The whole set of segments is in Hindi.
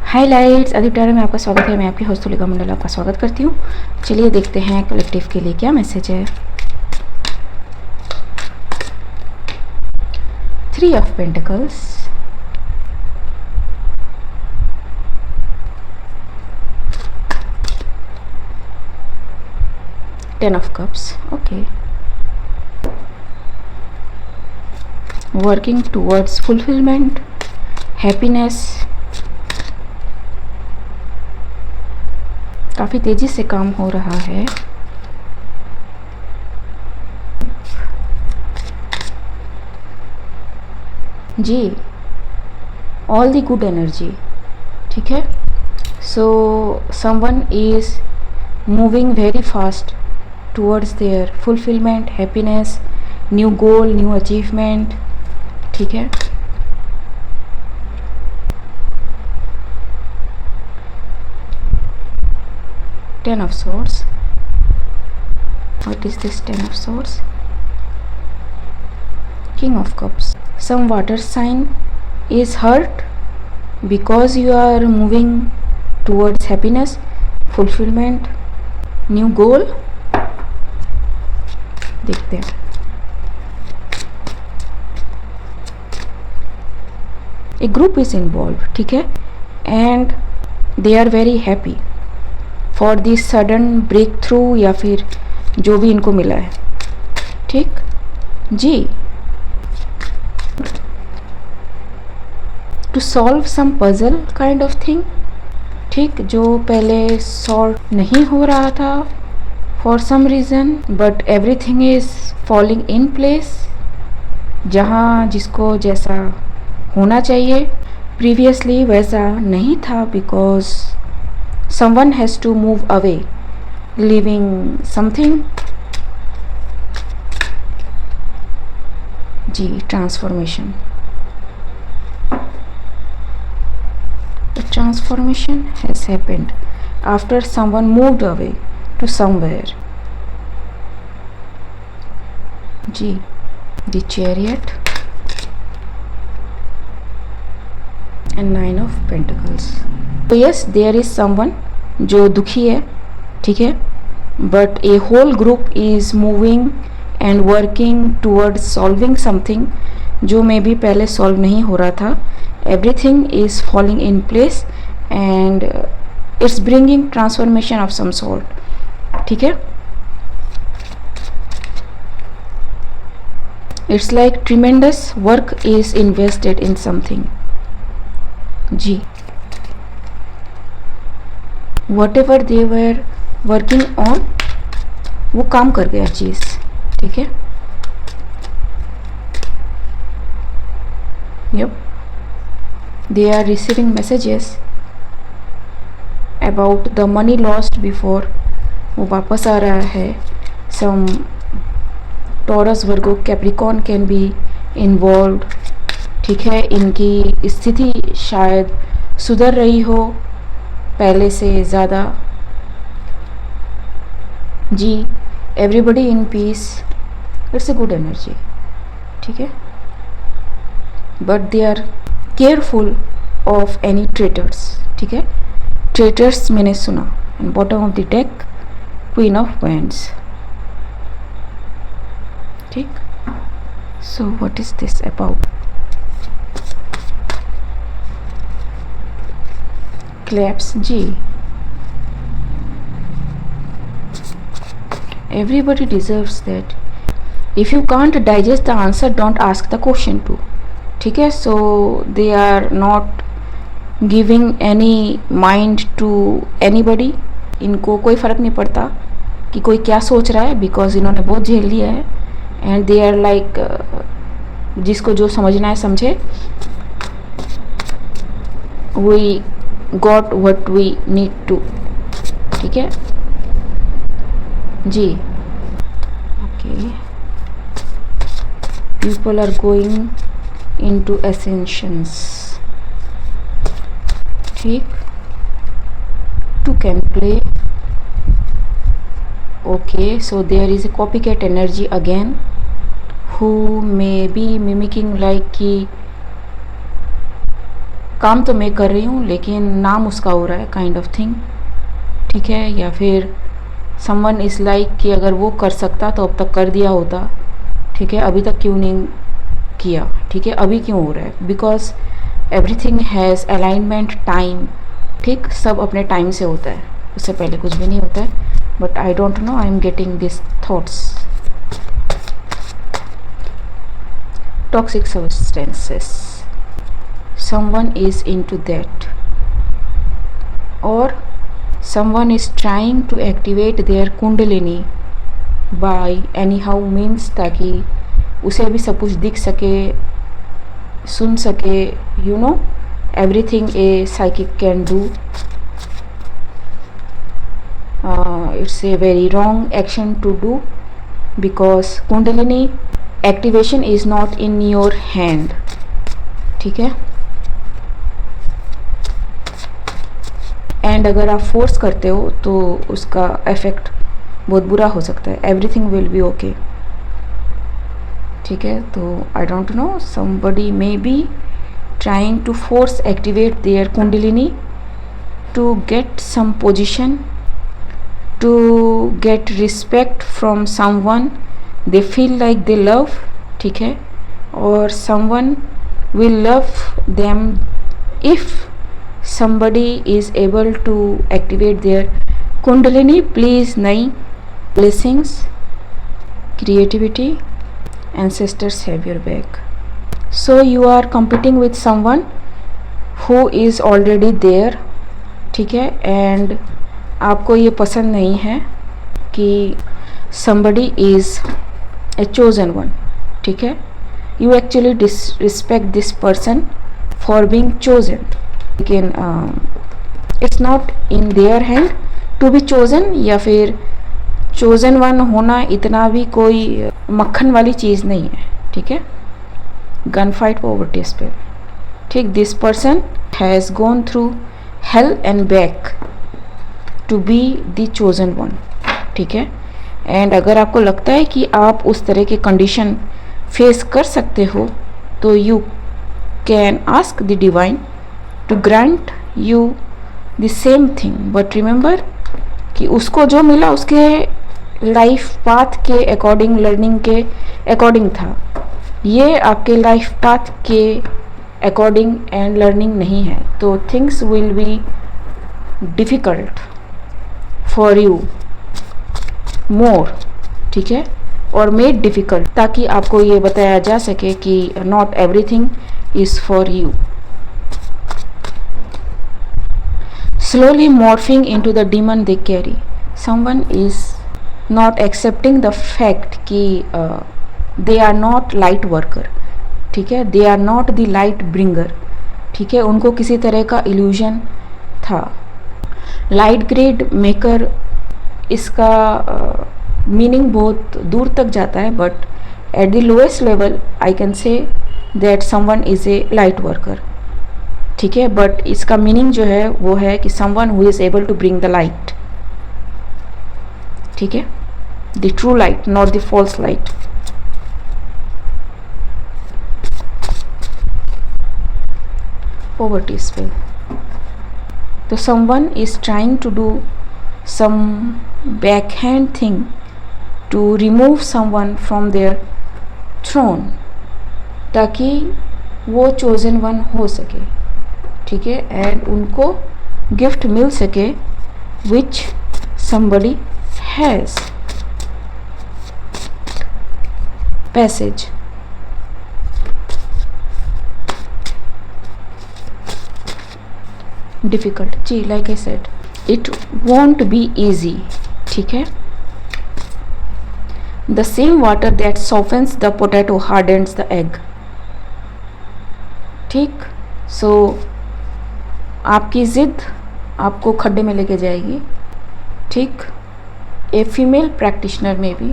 हाइलाइट्स अधिप्टारा में आपका स्वागत है। मैं आपकी होस्ट तुलिका मंडल आपका स्वागत करती हूँ। चलिए देखते हैं कलेक्टिव के लिए क्या मैसेज है। 3 of pentacles, Ten of Cups, okay. Working towards fulfillment, happiness, काफ़ी तेज़ी से काम हो रहा है। जी, ऑल दी गुड एनर्जी, ठीक है। So someone is moving very fast towards their fulfilment, happiness, new goal, new achievement, ठीक है। Ten of Swords. What is this Ten of Swords? King of Cups. Some water sign is hurt because you are moving towards happiness, fulfillment, new goal. देखते हैं। A group is involved, ठीक है, and they are very happy for the sudden breakthrough या फिर जो भी इनको मिला है, ठीक जी। To solve some puzzle kind of thing, ठीक, जो पहले सॉल्व नहीं हो रहा था for some reason, but everything is falling in place. जहाँ जिसको जैसा होना चाहिए प्रीवियसली वैसा नहीं था, because someone has to move away, leaving something, जी, transformation. The transformation has happened after someone moved away to somewhere, जी। The Chariot and Nine of Pentacles. तो यस, देयर इज समवन जो दुखी है, ठीक है, but a whole group is moving and working towards solving something जो मे बी पहले सॉल्व नहीं हो रहा था। Everything is falling in place and it's bringing transformation of some sort, ठीक है। It's like tremendous work is invested in something, जी। whatever they were working on वो काम कर गया चीज़, ठीक है। yep, they are receiving messages about the money lost before, वो वापस आ रहा है। some Taurus, Virgo, Capricorn can be involved, ठीक है। इनकी स्थिति शायद सुधर रही हो पहले से ज़्यादा, जी। Everybody in peace, it's a good energy, ठीक है, but they are careful of any traitors, ठीक है। ट्रेटर्स मैंने सुना। And bottom of the deck queen of wands, ठीक। So what is this about? Claps, जी। Everybody deserves that. If you can't digest the answer, don't ask the question to, ठीक है। So they are not giving any mind to anybody. इनको कोई फ़र्क नहीं पड़ता कि कोई क्या सोच रहा है, बिकॉज इन्होंने बहुत झेल लिया है। एंड दे आर लाइक, जिसको जो समझना है समझे। We got what we need to, ठीक है, जी। okay, people are going into ascensions, ठीक। two can play, okay, so there is a copycat energy again who may be mimicking like कि काम तो मैं कर रही हूँ लेकिन नाम उसका हो रहा है, काइंड ऑफ थिंग, ठीक है। या फिर समवन इज़ लाइक कि अगर वो कर सकता तो अब तक कर दिया होता, ठीक है, अभी तक क्यों नहीं किया, ठीक है, अभी क्यों हो रहा है, because everything has alignment time, ठीक, सब अपने टाइम से होता है, उससे पहले कुछ भी नहीं होता है। But I don't no, I am getting this thoughts. Toxic substances, someone is into that, or someone is trying to activate their kundalini by anyhow means, ताकि उसे भी सब कुछ दिख सके, सुन सके, you know, everything a psychic can do. It's a very wrong action to do because kundalini activation is not in your hand, ठीक है। एंड अगर आप फोर्स करते हो तो उसका इफ़ेक्ट बहुत बुरा हो सकता है। एवरीथिंग विल बी ओके, ठीक है। तो I don't know, somebody may be trying to force activate their kundalini to get some position, to get respect from someone they feel like they love, ठीक है, और someone will love them if somebody is able to activate their kundalini. Please nahi, blessings, creativity, ancestors have your back. So you are competing with someone who is already there, ठीक है, and आपको ये पसंद नहीं है कि somebody is a chosen one, ठीक है। You actually disrespect this person for being chosen, लेकिन it's not in their hand to be chosen, या फिर चोजन वन होना इतना भी कोई मक्खन वाली चीज़ नहीं है, ठीक है। गन फाइट पॉवर्टीज पे, ठीक, this person has gone through hell and back to be the chosen one, ठीक है। एंड अगर आपको लगता है कि आप उस तरह के कंडीशन फेस कर सकते हो तो you can ask the divine to grant you the same thing, but remember कि उसको जो मिला उसके लाइफ पाथ के अकॉर्डिंग, लर्निंग के अकॉर्डिंग था, ये आपके लाइफ पाथ के अकॉर्डिंग एंड लर्निंग नहीं है, तो things will be difficult for you more, ठीक है, और मेड डिफ़िकल्ट, ताकि आपको ये बताया जा सके कि not everything is for you. Slowly morphing into the demon they carry. Someone is not accepting the fact कि they are not light worker, ठीक है, they are not the light bringer, ठीक है। उनको किसी तरह का illusion था। लाइट ग्रेड मेकर, इसका मीनिंग बहुत दूर तक जाता है, but at the lowest level I can say that someone is a light worker, ठीक है। बट इसका मीनिंग जो है वो है कि someone who is able to bring the light, ठीक है, the true light, not the false light. Poverty spell, तो someone is trying to do some backhand thing to remove someone from their throne, ताकि वो चोजन वन हो सके, ठीक है, एंड उनको गिफ्ट मिल सके which somebody has. Passage, difficult, जी, like I said it won't be easy, ठीक है। The same water that softens the potato hardens the egg, ठीक। सो आपकी ज़िद आपको खड्डे में लेके जाएगी, ठीक। ए फीमेल प्रैक्टिशनर में भी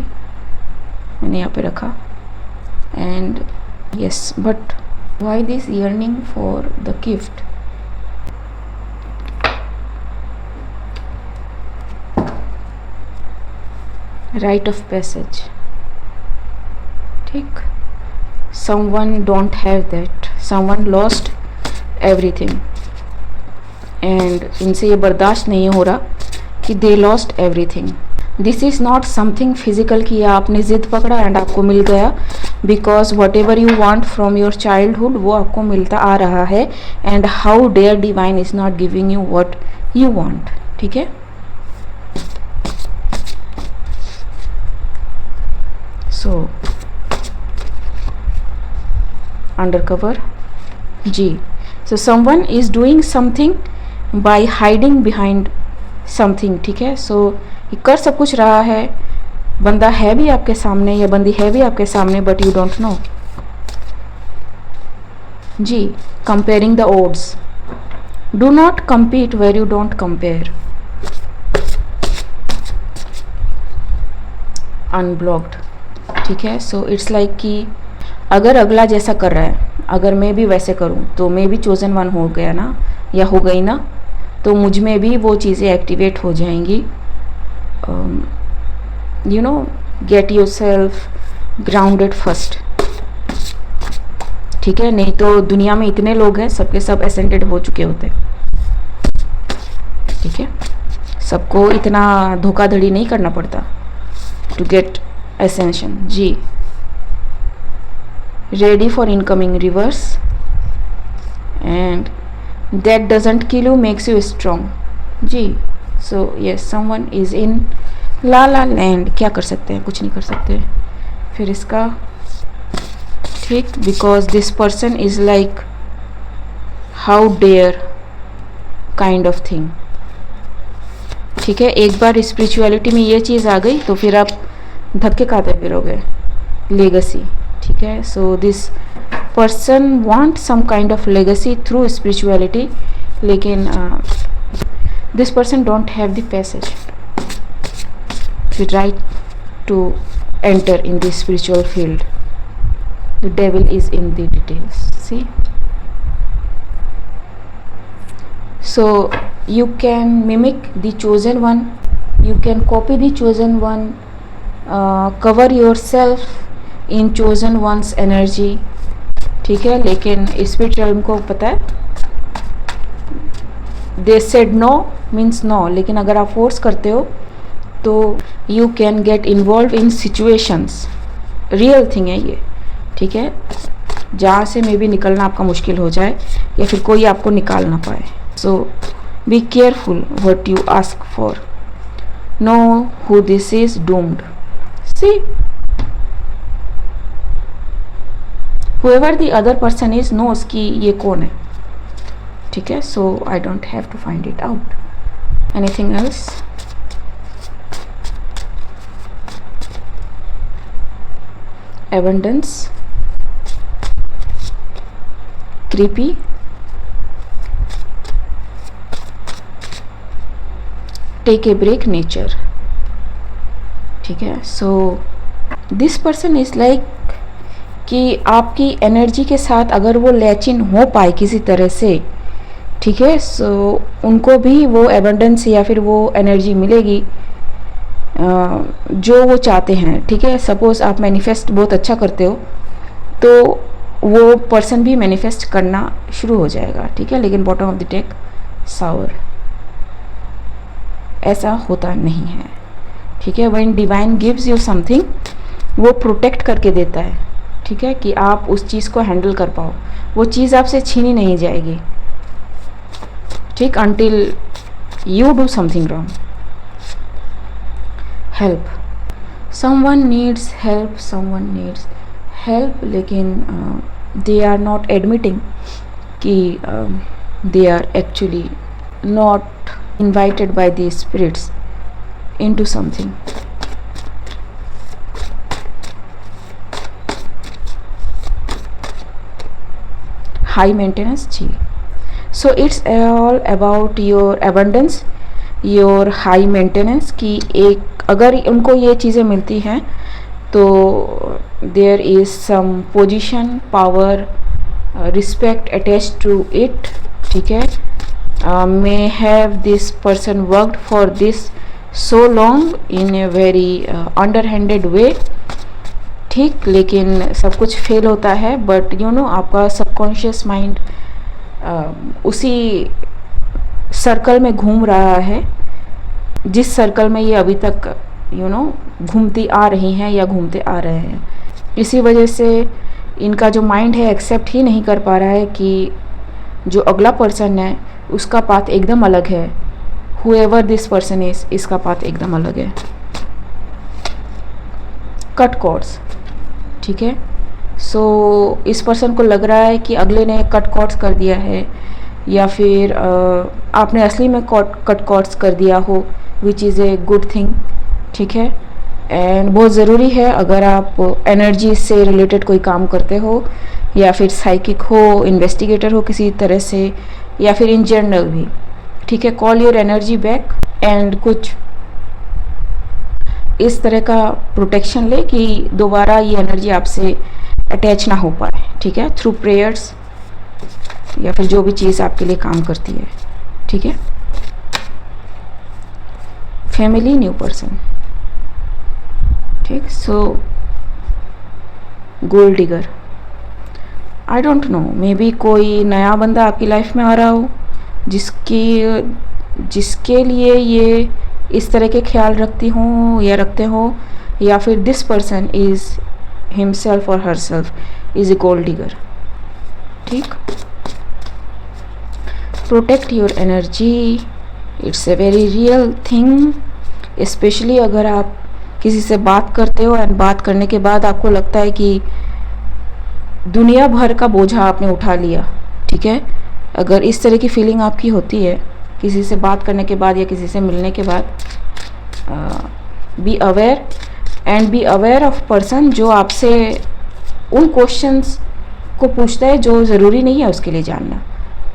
मैंने यहाँ पे रखा, and yes, but why this yearning for the gift? Rite of passage, ठीक। someone don't have that, someone lost everything, and इनसे ये बर्दाश्त नहीं हो रहा कि they lost everything. This is not something physical कि आपने ज़िद पकड़ा एंड आपको मिल गया, because whatever you want from your childhood वो आपको मिलता आ रहा है. And how dare divine is not giving you what you want. ठीक है, सो undercover G. So someone is doing something by hiding behind something. ठीक है, so ये कर सब कुछ रहा है, बंदा है भी आपके सामने या बंदी है भी आपके सामने, but you don't know. G. Comparing the odds. Do not compete where you don't compare. Unblocked. ठीक है, so it's like कि अगर अगला जैसा कर रहा है, अगर मैं भी वैसे करूं तो मैं भी चोजन वन हो गया ना या हो गई ना, तो मुझ में भी वो चीज़ें एक्टिवेट हो जाएंगी. You know, get your self grounded first. ठीक है, नहीं तो दुनिया में इतने लोग हैं, सबके सब एसेंडेड हो चुके होते हैं. ठीक है, सबको इतना धोखाधड़ी नहीं करना पड़ता टू गेट एसेंशन. जी. Ready for incoming reverse, and that doesn't kill you, makes you strong. जी. So yes, someone is in la la land. क्या कर सकते हैं, कुछ नहीं कर सकते. फिर इसका ठीक, because this person is like how dare kind of thing. ठीक है, एक बार स्पिरिचुअलिटी में ये चीज़ आ गई तो फिर आप धक्के खाते फिरोगे. लेगेसी. ठीक है, so this person want some kind of legacy through spirituality, लेकिन this person don't have the passage the right to enter in the spiritual field. The devil is in the details. See, so you can mimic the chosen one, you can copy the chosen one, cover yourself in chosen one's energy. ठीक है, लेकिन स्पिरिचुअल को पता है they said no means no, लेकिन अगर आप फोर्स करते हो तो you can get involved in situations. Real thing है ये. ठीक है, जहाँ से मे भी निकलना आपका मुश्किल हो जाए या फिर कोई आपको निकाल ना पाए. सो be careful what you ask for. Know who this is doomed. See, whoever the other person is knows कि ये कौन है. ठीक है, so I don't have to find it out. Anything else? Abundance, creepy, take a break, nature. ठीक है, so this person is like कि आपकी एनर्जी के साथ अगर वो लैचिन हो पाए किसी तरह से, ठीक है, सो उनको भी वो एबंडेंस या फिर वो एनर्जी मिलेगी जो वो चाहते हैं. ठीक है, सपोज़ आप मैनिफेस्ट बहुत अच्छा करते हो तो वो पर्सन भी मैनिफेस्ट करना शुरू हो जाएगा. ठीक है, लेकिन बॉटम ऑफ द डेक सावर. ऐसा होता नहीं है. ठीक है, when divine gives you something वो प्रोटेक्ट करके देता है. ठीक है, कि आप उस चीज़ को हैंडल कर पाओ, वो चीज़ आपसे छीनी नहीं जाएगी. ठीक, until you do something wrong. Help. Someone needs help, लेकिन they are not admitting कि they are actually not invited by the spirits into something. High maintenance, so it's all about your abundance, your high maintenance. कि एक अगर उनको ये चीज़ें मिलती हैं तो there is some position, power, respect attached to it. ठीक है, may have this person worked for this so long in a very underhanded way. ठीक, लेकिन सब कुछ फेल होता है. बट यू नो आपका सबकॉन्शियस माइंड उसी सर्कल में घूम रहा है जिस सर्कल में ये अभी तक घूमती आ रही हैं या घूमते आ रहे हैं। इसी वजह से इनका जो माइंड है एक्सेप्ट ही नहीं कर पा रहा है कि जो अगला पर्सन है उसका पाथ एकदम अलग है। हुएवर दिस पर्सन इज, इसका पाथ एकदम अलग है। कट कॉर्ड्स, ठीक है। सो इस पर्सन को लग रहा है कि अगले ने कट कॉर्ड्स कर दिया है, या फिर आपने असली में कट कॉर्ड्स कर दिया हो, which is a good thing, ठीक है। एंड बहुत ज़रूरी है अगर आप एनर्जी से रिलेटेड कोई काम करते हो, या फिर साइकिक हो, इन्वेस्टिगेटर हो किसी तरह से, या फिर इन जनरल भी, ठीक है। Call your energy back and कुछ इस तरह का प्रोटेक्शन ले कि दोबारा ये एनर्जी आपसे अटैच ना हो पाए, ठीक है, थ्रू प्रेयर्स या फिर जो भी चीज़ आपके लिए काम करती है, ठीक है। फैमिली, न्यू पर्सन, ठीक। So gold digger, I don't no, may be कोई नया बंदा आपकी लाइफ में आ रहा हो जिसके लिए ये इस तरह के ख्याल रखती हूँ या रखते हो, या फिर दिस पर्सन इज हिमसेल्फ और herself is a gold digger, ठीक। Protect your energy, it's a very real thing. Especially अगर आप किसी से बात करते हो एंड बात करने के बाद आपको लगता है कि दुनिया भर का बोझा आपने उठा लिया, ठीक है। अगर इस तरह की फीलिंग आपकी होती है किसी से बात करने के बाद या किसी से मिलने के बाद, be aware and be aware of person जो आपसे उन क्वेश्चंस को पूछता है जो ज़रूरी नहीं है उसके लिए जानना,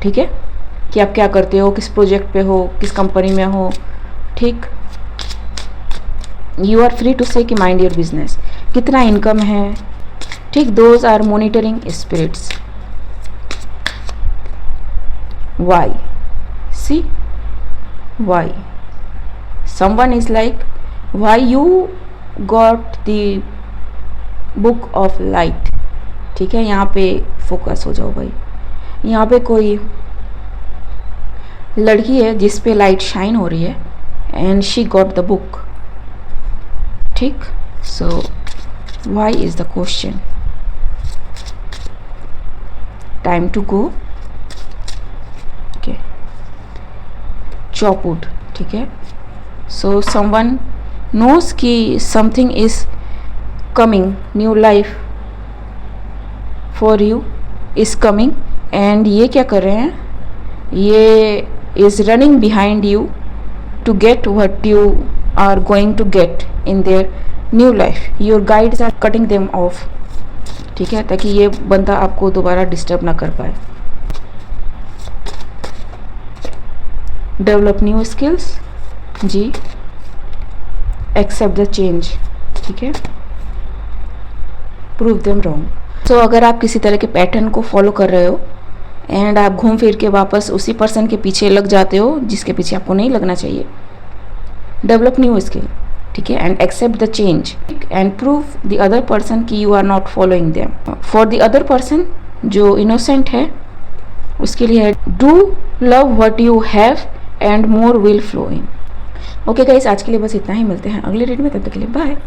ठीक है, कि आप क्या करते हो, किस प्रोजेक्ट पे हो, किस कंपनी में हो, ठीक। You are free to say कि माइंड योर बिजनेस, कितना इनकम है, ठीक। Those are monitoring spirits. Why, see why, someone is like why you got the book of light, ठीक है। यहाँ पे फोकस हो जाओ भाई। यहाँ पे कोई लड़की है जिस पे लाइट शाइन हो रही है and she got the book, ठीक। So why is the question. Time to go, okay. Chop wood, ठीक है। सो समवन नोज कि something is coming, new life for you is coming, and ये क्या कर रहे हैं, ये is running behind you to get what you are going to get in their new life. Your guides are cutting them off, ठीक है, ताकि ये बंदा आपको दोबारा डिस्टर्ब ना कर पाए। डेवलप न्यू स्किल्स, जी। एक्सेप्ट द चेंज, ठीक है। Prove them wrong. सो अगर आप किसी तरह के पैटर्न को फॉलो कर रहे हो एंड आप घूम फिर के वापस उसी पर्सन के पीछे लग जाते हो जिसके पीछे आपको नहीं लगना चाहिए, डेवलप न्यू स्किल, ठीक है, and accept the change and prove the other person कि you are not following them. For the other person जो इनोसेंट है उसके लिए do love what you have and more will flow in. Okay guys, आज के लिए बस इतना ही, मिलते हैं अगले रीड में, तब तक के लिए बाय।